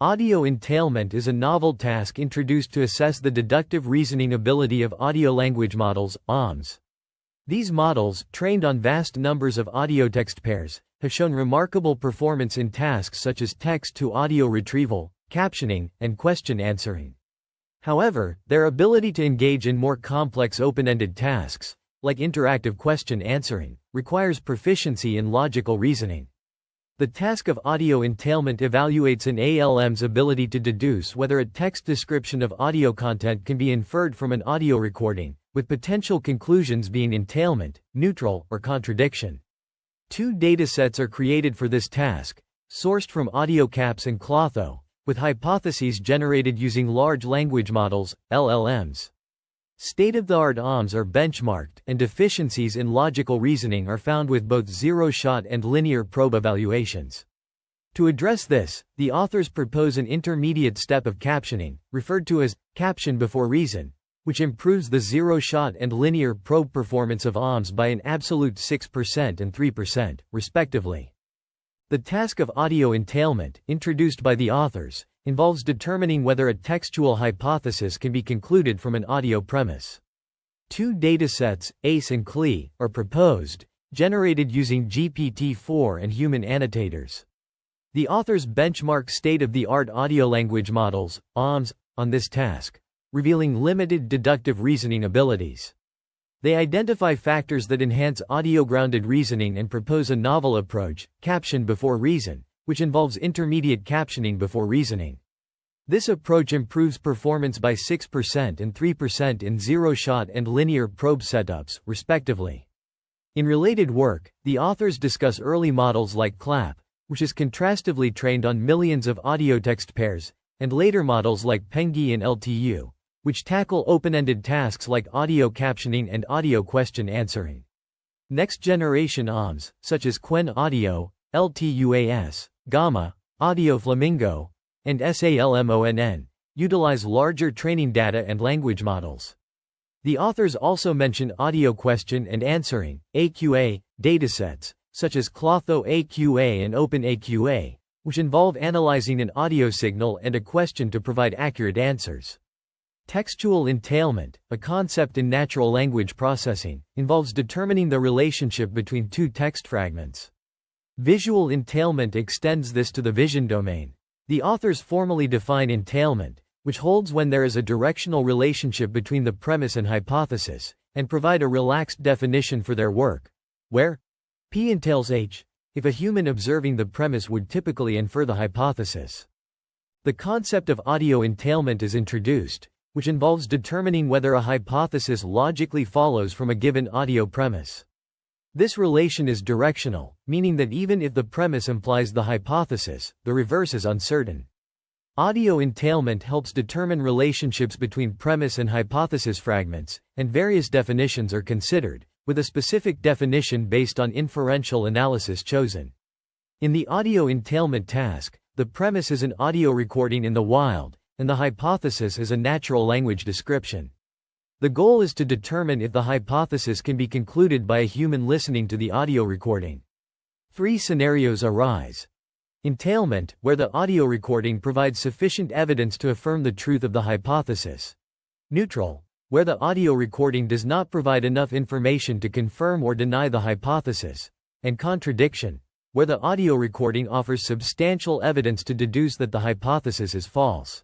Audio entailment is a novel task introduced to assess the deductive reasoning ability of audio language models, ALMs. These models, trained on vast numbers of audio-text pairs, have shown remarkable performance in tasks such as text-to-audio retrieval, captioning, and question answering. However, their ability to engage in more complex open-ended tasks, like interactive question answering, requires proficiency in logical reasoning. The task of audio entailment evaluates an ALM's ability to deduce whether a text description of audio content can be inferred from an audio recording, with potential conclusions being entailment, neutral, or contradiction. Two datasets are created for this task, sourced from AudioCaps and Clotho, with hypotheses generated using large language models, LLMs. State-of-the-art ALMs are benchmarked, and deficiencies in logical reasoning are found with both zero-shot and linear probe evaluations. To address this, the authors propose an intermediate step of captioning, referred to as caption-before-reason, which improves the zero-shot and linear probe performance of ALMs by an absolute 6% and 3%, respectively. The task of audio entailment, introduced by the authors, involves determining whether a textual hypothesis can be concluded from an audio premise. Two datasets, ACE and CLE, are proposed, generated using GPT-4 and human annotators. The authors benchmark state-of-the-art audio language models, ALMs, on this task, revealing limited deductive reasoning abilities. They identify factors that enhance audio-grounded reasoning and propose a novel approach, caption-before-reason, which involves intermediate captioning before reasoning. This approach improves performance by 6% and 3% in zero-shot and linear probe setups, respectively. In related work, the authors discuss early models like CLAP, which is contrastively trained on millions of audio-text pairs, and later models like PenGi and LTU, which tackle open-ended tasks like audio captioning and audio question answering. Next-generation ALMs, such as Qwen Audio, LTUAS, Gamma, Audio Flamingo, and SALMONN, utilize larger training data and language models. The authors also mention audio question and answering, AQA, datasets, such as Clotho AQA and OpenAQA, which involve analyzing an audio signal and a question to provide accurate answers. Textual entailment, a concept in natural language processing, involves determining the relationship between two text fragments. Visual entailment extends this to the vision domain. The authors formally define entailment, which holds when there is a directional relationship between the premise and hypothesis, and provide a relaxed definition for their work, where P entails H, if a human observing the premise would typically infer the hypothesis. The concept of audio entailment is introduced, which involves determining whether a hypothesis logically follows from a given audio premise. This relation is directional, meaning that even if the premise implies the hypothesis, the reverse is uncertain. Audio entailment helps determine relationships between premise and hypothesis fragments, and various definitions are considered, with a specific definition based on inferential analysis chosen. In the audio entailment task, the premise is an audio recording in the wild, and the hypothesis is a natural language description. The goal is to determine if the hypothesis can be concluded by a human listening to the audio recording. Three scenarios arise. Entailment, where the audio recording provides sufficient evidence to affirm the truth of the hypothesis. Neutral, where the audio recording does not provide enough information to confirm or deny the hypothesis. And contradiction, where the audio recording offers substantial evidence to deduce that the hypothesis is false.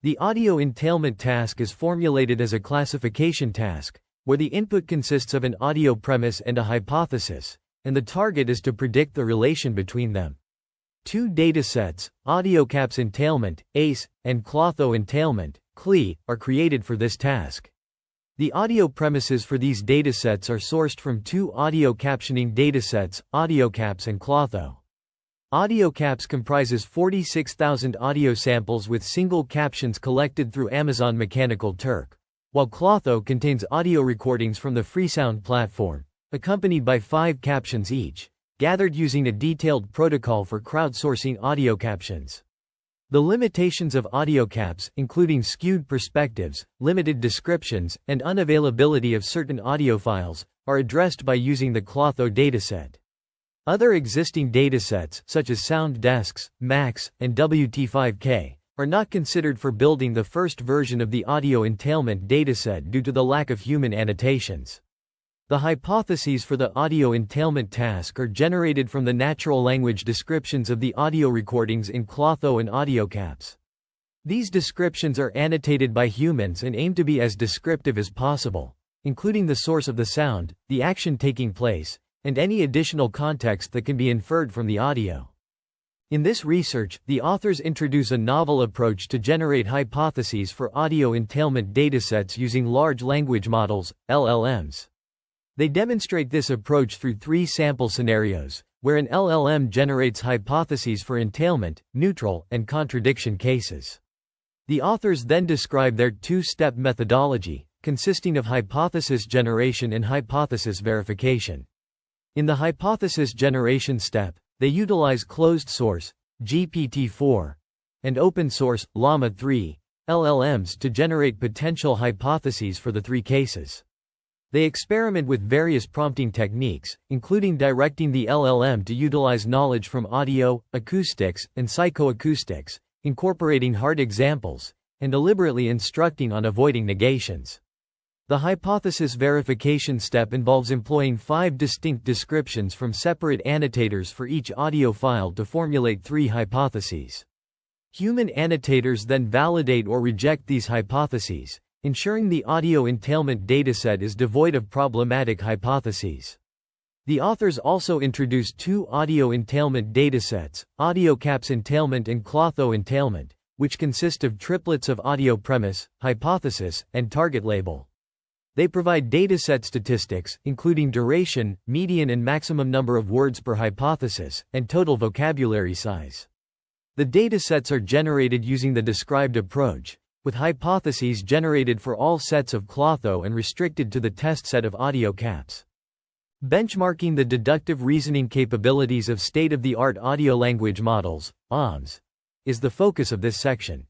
The audio entailment task is formulated as a classification task, where the input consists of an audio premise and a hypothesis, and the target is to predict the relation between them. Two datasets, AudioCaps entailment, ACE, and Clotho entailment, CLE, are created for this task. The audio premises for these datasets are sourced from two audio captioning datasets, AudioCaps and Clotho. AudioCaps comprises 46,000 audio samples with single captions collected through Amazon Mechanical Turk, while Clotho contains audio recordings from the Freesound platform, accompanied by 5 captions each, gathered using a detailed protocol for crowdsourcing audio captions. The limitations of AudioCaps, including skewed perspectives, limited descriptions, and unavailability of certain audio files, are addressed by using the Clotho dataset. Other existing datasets, such as Sound Desks, Max, and WT5K, are not considered for building the first version of the audio entailment dataset due to the lack of human annotations. The hypotheses for the audio entailment task are generated from the natural language descriptions of the audio recordings in Clotho and AudioCaps. These descriptions are annotated by humans and aim to be as descriptive as possible, including the source of the sound, the action taking place, and any additional context that can be inferred from the audio. In this research, the authors introduce a novel approach to generate hypotheses for audio entailment datasets using large language models, LLMs. They demonstrate this approach through 3 sample scenarios, where an LLM generates hypotheses for entailment, neutral, and contradiction cases. The authors then describe their 2-step methodology, consisting of hypothesis generation and hypothesis verification. In the hypothesis generation step, they utilize closed-source, GPT-4, and open-source, Llama 3, LLMs to generate potential hypotheses for the 3 cases. They experiment with various prompting techniques, including directing the LLM to utilize knowledge from audio, acoustics, and psychoacoustics, incorporating hard examples, and deliberately instructing on avoiding negations. The hypothesis verification step involves employing 5 distinct descriptions from separate annotators for each audio file to formulate 3 hypotheses. Human annotators then validate or reject these hypotheses, ensuring the audio entailment dataset is devoid of problematic hypotheses. The authors also introduce 2 audio entailment datasets, AudioCaps entailment and Clotho entailment, which consist of triplets of audio premise, hypothesis, and target label. They provide dataset statistics, including duration, median and maximum number of words per hypothesis, and total vocabulary size. The datasets are generated using the described approach, with hypotheses generated for all sets of Clotho and restricted to the test set of AudioCaps. Benchmarking the deductive reasoning capabilities of state-of-the-art audio language models, ALMs, is the focus of this section.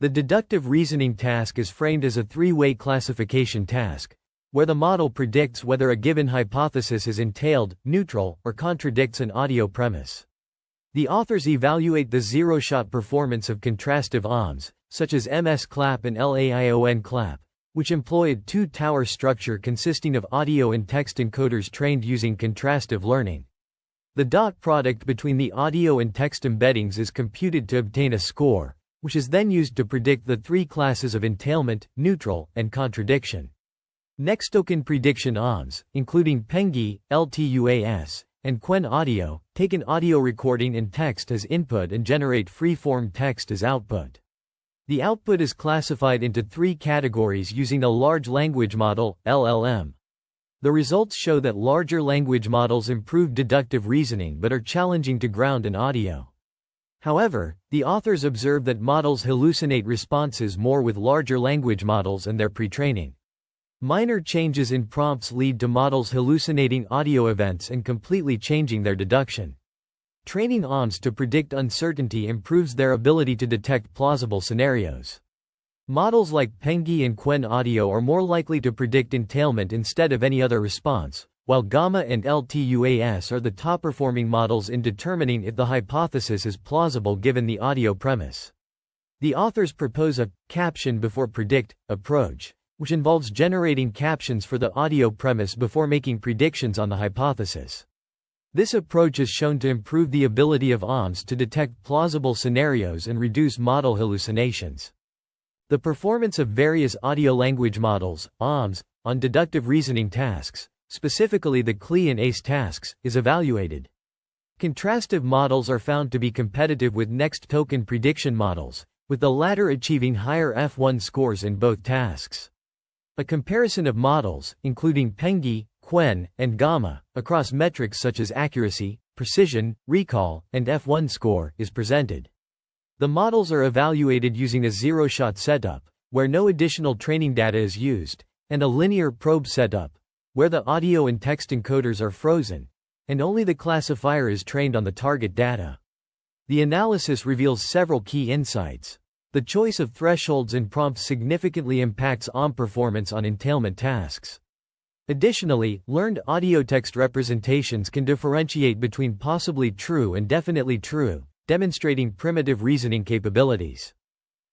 The deductive reasoning task is framed as a 3-way classification task, where the model predicts whether a given hypothesis is entailed, neutral, or contradicts an audio premise. The authors evaluate the zero-shot performance of contrastive ALMs, such as MS-CLAP and LAION-CLAP, which employ a 2-tower structure consisting of audio and text encoders trained using contrastive learning. The dot product between the audio and text embeddings is computed to obtain a score, which is then used to predict the 3 classes of entailment, neutral, and contradiction. Next token prediction ALMs, including Pengy, LTUAS, and Quen Audio, take an audio recording and text as input and generate free-form text as output. The output is classified into 3 categories using a large language model, LLM. The results show that larger language models improve deductive reasoning but are challenging to ground in audio. However, the authors observe that models hallucinate responses more with larger language models and their pre-training. Minor changes in prompts lead to models hallucinating audio events and completely changing their deduction. Training ALMs to predict uncertainty improves their ability to detect plausible scenarios. Models like Pengy and Quen Audio are more likely to predict entailment instead of any other response, while Gamma and LTUAS are the top-performing models in determining if the hypothesis is plausible given the audio premise. The authors propose a caption-before-predict approach, which involves generating captions for the audio premise before making predictions on the hypothesis. This approach is shown to improve the ability of ALMs to detect plausible scenarios and reduce model hallucinations. The performance of various audio language models, ALMs, on deductive reasoning tasks, specifically the CLE and ACE tasks, is evaluated. Contrastive models are found to be competitive with next token prediction models, with the latter achieving higher F1 scores in both tasks. A comparison of models, including Pengy, Quen, and Gamma, across metrics such as accuracy, precision, recall, and F1 score, is presented. The models are evaluated using a zero-shot setup, where no additional training data is used, and a linear probe setup, where the audio and text encoders are frozen, and only the classifier is trained on the target data. The analysis reveals several key insights. The choice of thresholds and prompts significantly impacts ALM performance on entailment tasks. Additionally, learned audio text representations can differentiate between possibly true and definitely true, demonstrating primitive reasoning capabilities.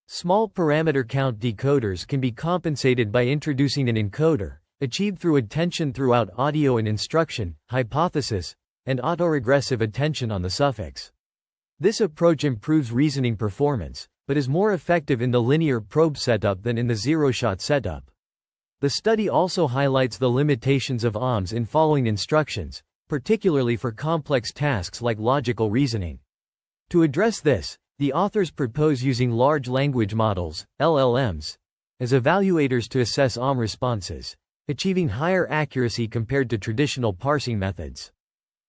Small parameter count decoders can be compensated by introducing an encoder, achieved through attention throughout audio and instruction, hypothesis, and autoregressive attention on the suffix. This approach improves reasoning performance, but is more effective in the linear probe setup than in the zero-shot setup. The study also highlights the limitations of ALMs in following instructions, particularly for complex tasks like logical reasoning. To address this, the authors propose using large language models, LLMs, as evaluators to assess ALM responses, achieving higher accuracy compared to traditional parsing methods.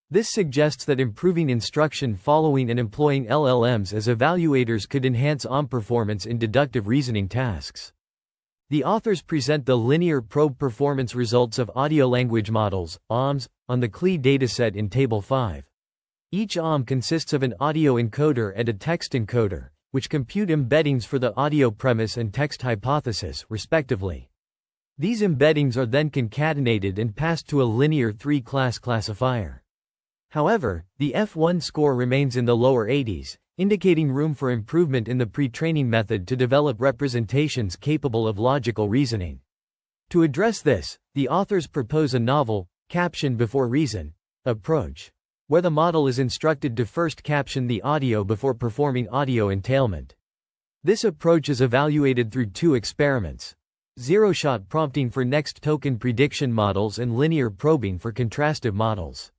This suggests that improving instruction following and employing LLMs as evaluators could enhance ALM performance in deductive reasoning tasks. The authors present the linear probe performance results of audio language models, ALMs, on the CLI dataset in Table 5. Each ALM consists of an audio encoder and a text encoder, which compute embeddings for the audio premise and text hypothesis, respectively. These embeddings are then concatenated and passed to a linear 3-class classifier. However, the F1 score remains in the lower 80s, indicating room for improvement in the pre-training method to develop representations capable of logical reasoning. To address this, the authors propose a novel, caption-before-reason, approach, where the model is instructed to first caption the audio before performing audio entailment. This approach is evaluated through 2 experiments: zero-shot prompting for next token prediction models and linear probing for contrastive models.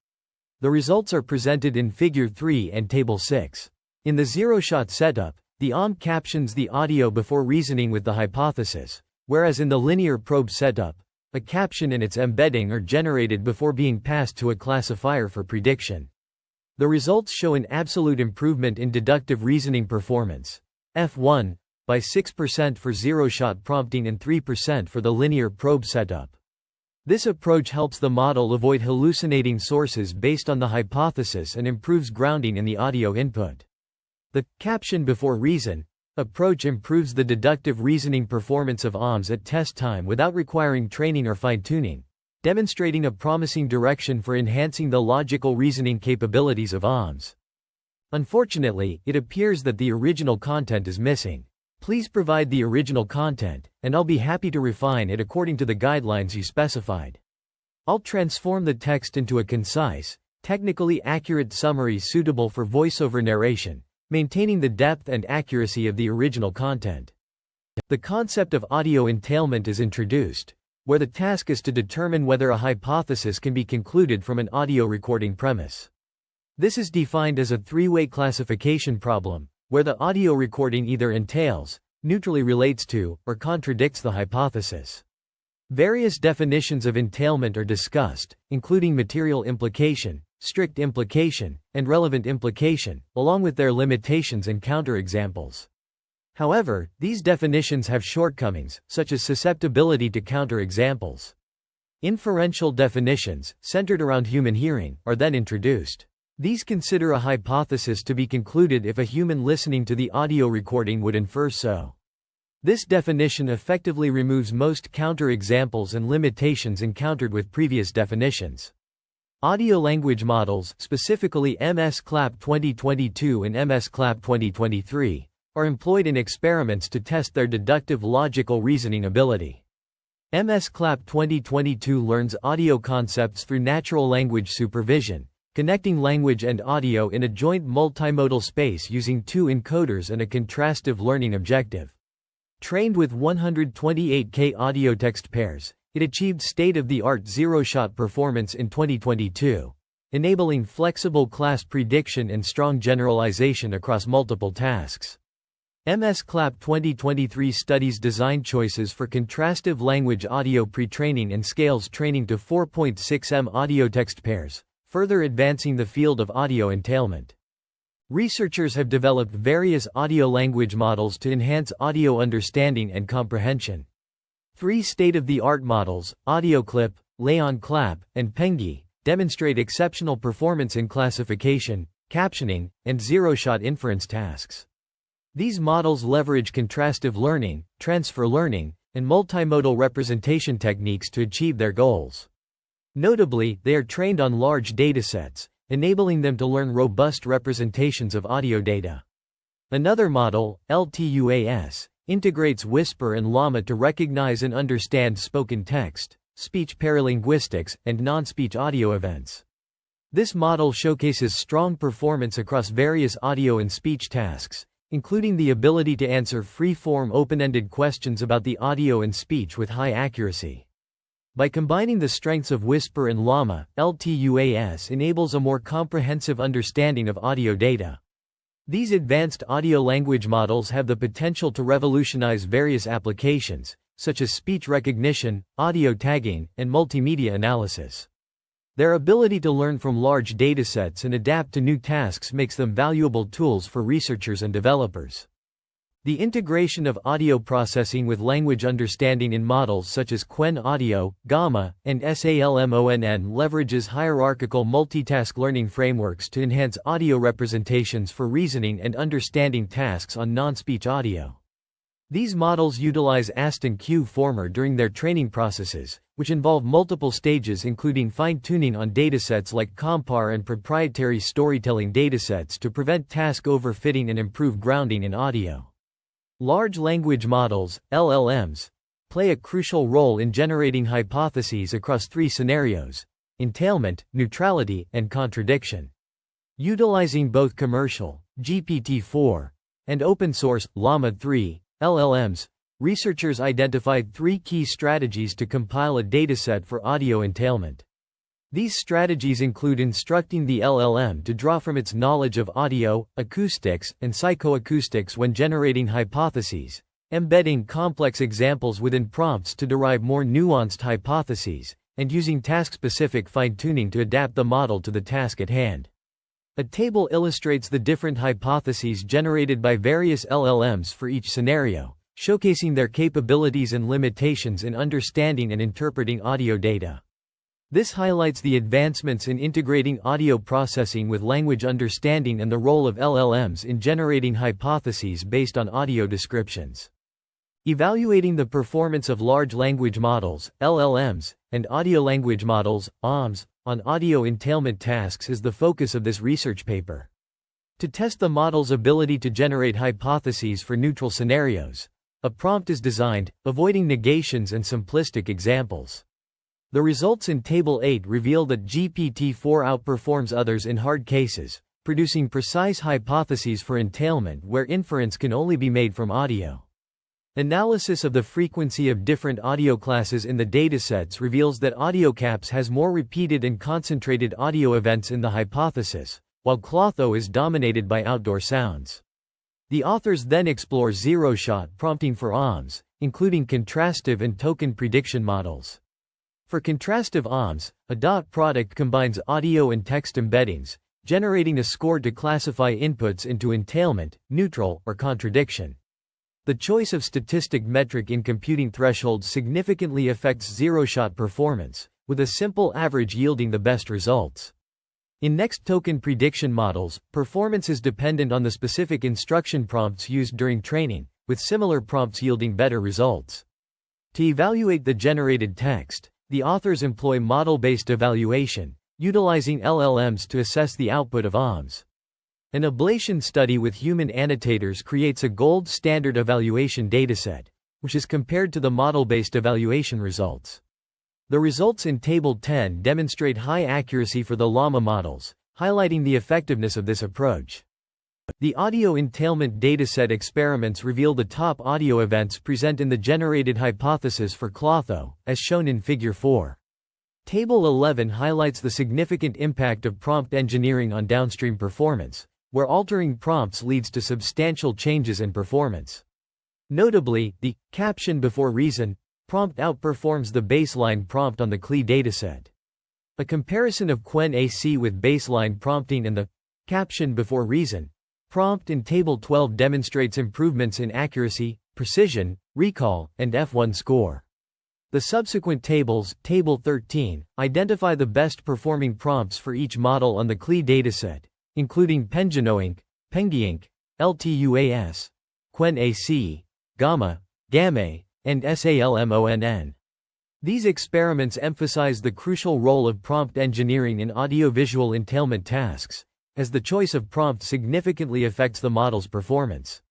The results are presented in Figure 3 and Table 6. In the zero-shot setup, the ALM captions the audio before reasoning with the hypothesis, whereas in the linear probe setup, a caption and its embedding are generated before being passed to a classifier for prediction. The results show an absolute improvement in deductive reasoning performance, F1, by 6% for zero-shot prompting and 3% for the linear probe setup. This approach helps the model avoid hallucinating sources based on the hypothesis and improves grounding in the audio input. The caption-before-reason approach improves the deductive reasoning performance of ALMs at test time without requiring training or fine-tuning, demonstrating a promising direction for enhancing the logical reasoning capabilities of ALMs. Unfortunately, it appears that the original content is missing. Please provide the original content, and I'll be happy to refine it according to the guidelines you specified. I'll transform the text into a concise, technically accurate summary suitable for voiceover narration, maintaining the depth and accuracy of the original content. The concept of audio entailment is introduced, where the task is to determine whether a hypothesis can be concluded from an audio recording premise. This is defined as a 3-way classification problem, where the audio recording either entails, neutrally relates to, or contradicts the hypothesis. Various definitions of entailment are discussed, including material implication, strict implication, and relevant implication, along with their limitations and counterexamples. However, these definitions have shortcomings, such as susceptibility to counterexamples. Inferential definitions, centered around human hearing, are then introduced. These consider a hypothesis to be concluded if a human listening to the audio recording would infer so. This definition effectively removes most counterexamples and limitations encountered with previous definitions. Audio language models, specifically MS-CLAP 2022 and MS-CLAP 2023, are employed in experiments to test their deductive logical reasoning ability. MS-CLAP 2022 learns audio concepts through natural language supervision, connecting language and audio in a joint multimodal space using 2 encoders and a contrastive learning objective. Trained with 128K audio text pairs, it achieved state-of-the-art zero-shot performance in 2022, enabling flexible class prediction and strong generalization across multiple tasks. MS-CLAP 2023 studies design choices for contrastive language audio pre-training and scales training to 4.6M audio text pairs, further advancing the field of audio entailment. Researchers have developed various audio language models to enhance audio understanding and comprehension. 3 state-of-the-art models, AudioClip, LeonClap, and Pengy, demonstrate exceptional performance in classification, captioning, and zero-shot inference tasks. These models leverage contrastive learning, transfer learning, and multimodal representation techniques to achieve their goals. Notably, they are trained on large datasets, enabling them to learn robust representations of audio data. Another model, LTUAS, integrates Whisper and Llama to recognize and understand spoken text, speech paralinguistics, and non-speech audio events. This model showcases strong performance across various audio and speech tasks, including the ability to answer free-form open-ended questions about the audio and speech with high accuracy. By combining the strengths of Whisper and Llama, LTUAS enables a more comprehensive understanding of audio data. These advanced audio language models have the potential to revolutionize various applications, such as speech recognition, audio tagging, and multimedia analysis. Their ability to learn from large datasets and adapt to new tasks makes them valuable tools for researchers and developers. The integration of audio processing with language understanding in models such as Qwen Audio, Gamma, and SALMONN leverages hierarchical multitask learning frameworks to enhance audio representations for reasoning and understanding tasks on non-speech audio. These models utilize Aston Q-Former during their training processes, which involve multiple stages including fine-tuning on datasets like Compar and proprietary storytelling datasets to prevent task overfitting and improve grounding in audio. Large language models, LLMs, play a crucial role in generating hypotheses across three scenarios: entailment, neutrality, and contradiction. Utilizing both commercial, GPT-4, and open-source, Llama 3, LLMs, researchers identified three key strategies to compile a dataset for audio entailment. These strategies include instructing the LLM to draw from its knowledge of audio, acoustics, and psychoacoustics when generating hypotheses, embedding complex examples within prompts to derive more nuanced hypotheses, and using task-specific fine-tuning to adapt the model to the task at hand. A table illustrates the different hypotheses generated by various LLMs for each scenario, showcasing their capabilities and limitations in understanding and interpreting audio data. This highlights the advancements in integrating audio processing with language understanding and the role of LLMs in generating hypotheses based on audio descriptions. Evaluating the performance of large language models, LLMs, and audio language models, ALMs, on audio entailment tasks is the focus of this research paper. To test the model's ability to generate hypotheses for neutral scenarios, a prompt is designed, avoiding negations and simplistic examples. The results in Table 8 reveal that GPT-4 outperforms others in hard cases, producing precise hypotheses for entailment where inference can only be made from audio. Analysis of the frequency of different audio classes in the datasets reveals that AudioCaps has more repeated and concentrated audio events in the hypothesis, while Clotho is dominated by outdoor sounds. The authors then explore zero-shot prompting for ALMs, including contrastive and token prediction models. For contrastive ALMs, a dot product combines audio and text embeddings, generating a score to classify inputs into entailment, neutral, or contradiction. The choice of statistic metric in computing thresholds significantly affects zero-shot performance, with a simple average yielding the best results. In next token prediction models, performance is dependent on the specific instruction prompts used during training, with similar prompts yielding better results. To evaluate the generated text, the authors employ model-based evaluation, utilizing LLMs to assess the output of ALMs. An ablation study with human annotators creates a gold standard evaluation dataset, which is compared to the model-based evaluation results. The results in Table 10 demonstrate high accuracy for the Llama models, highlighting the effectiveness of this approach. The audio entailment dataset experiments reveal the top audio events present in the generated hypothesis for Clotho, as shown in Figure 4. Table 11 highlights the significant impact of prompt engineering on downstream performance, where altering prompts leads to substantial changes in performance. Notably, the caption-before-reason prompt outperforms the baseline prompt on the CLI dataset. A comparison of Qwen AC with baseline prompting and the caption-before-reason prompt in Table 12 demonstrates improvements in accuracy, precision, recall, and F1 score. The subsequent tables, Table 13, identify the best performing prompts for each model on the CLI dataset, including Penjinoinc, Pengyinc, LTUAS, Qwen AC, Gamma, Gamme, and SALMONN. These experiments emphasize the crucial role of prompt engineering in audiovisual entailment tasks, as the choice of prompt significantly affects the model's performance.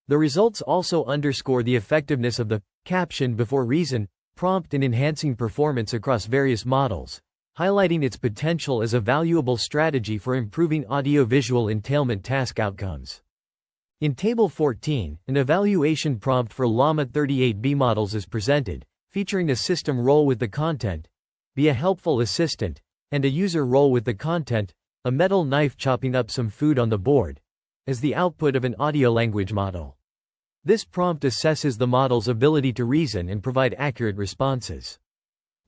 The results also underscore the effectiveness of the caption-before-reason prompt in enhancing performance across various models, highlighting its potential as a valuable strategy for improving audiovisual entailment task outcomes. In Table 14, an evaluation prompt for Llama 38B models is presented, featuring a system role with the content, be a helpful assistant, and a user role with the content, a metal knife chopping up some food on the board, as the output of an audio language model. This prompt assesses the model's ability to reason and provide accurate responses.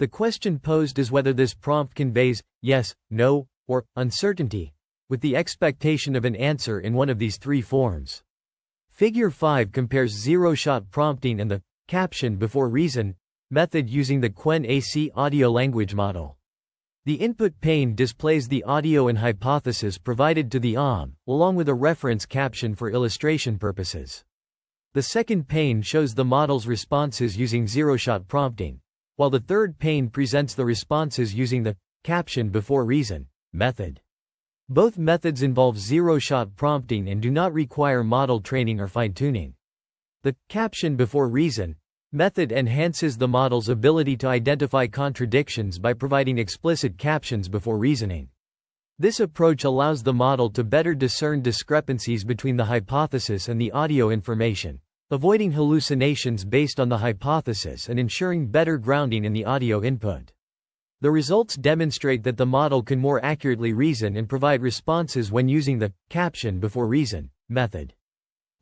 The question posed is whether this prompt conveys yes, no, or uncertainty, with the expectation of an answer in one of these three forms. Figure 5 compares zero-shot prompting and the caption-before-reason method using the Qwen-AC audio language model. The input pane displays the audio and hypothesis provided to the ALM, along with a reference caption for illustration purposes. The second pane shows the model's responses using zero-shot prompting, while the third pane presents the responses using the caption-before-reason method. Both methods involve zero-shot prompting and do not require model training or fine-tuning. The caption-before-reason method enhances the model's ability to identify contradictions by providing explicit captions before reasoning. This approach allows the model to better discern discrepancies between the hypothesis and the audio information, avoiding hallucinations based on the hypothesis and ensuring better grounding in the audio input. The results demonstrate that the model can more accurately reason and provide responses when using the caption-before-reason method.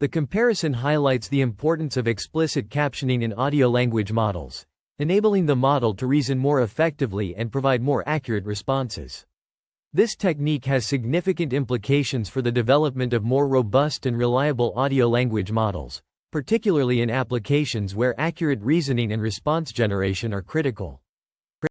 The comparison highlights the importance of explicit captioning in audio language models, enabling the model to reason more effectively and provide more accurate responses. This technique has significant implications for the development of more robust and reliable audio language models, particularly in applications where accurate reasoning and response generation are critical.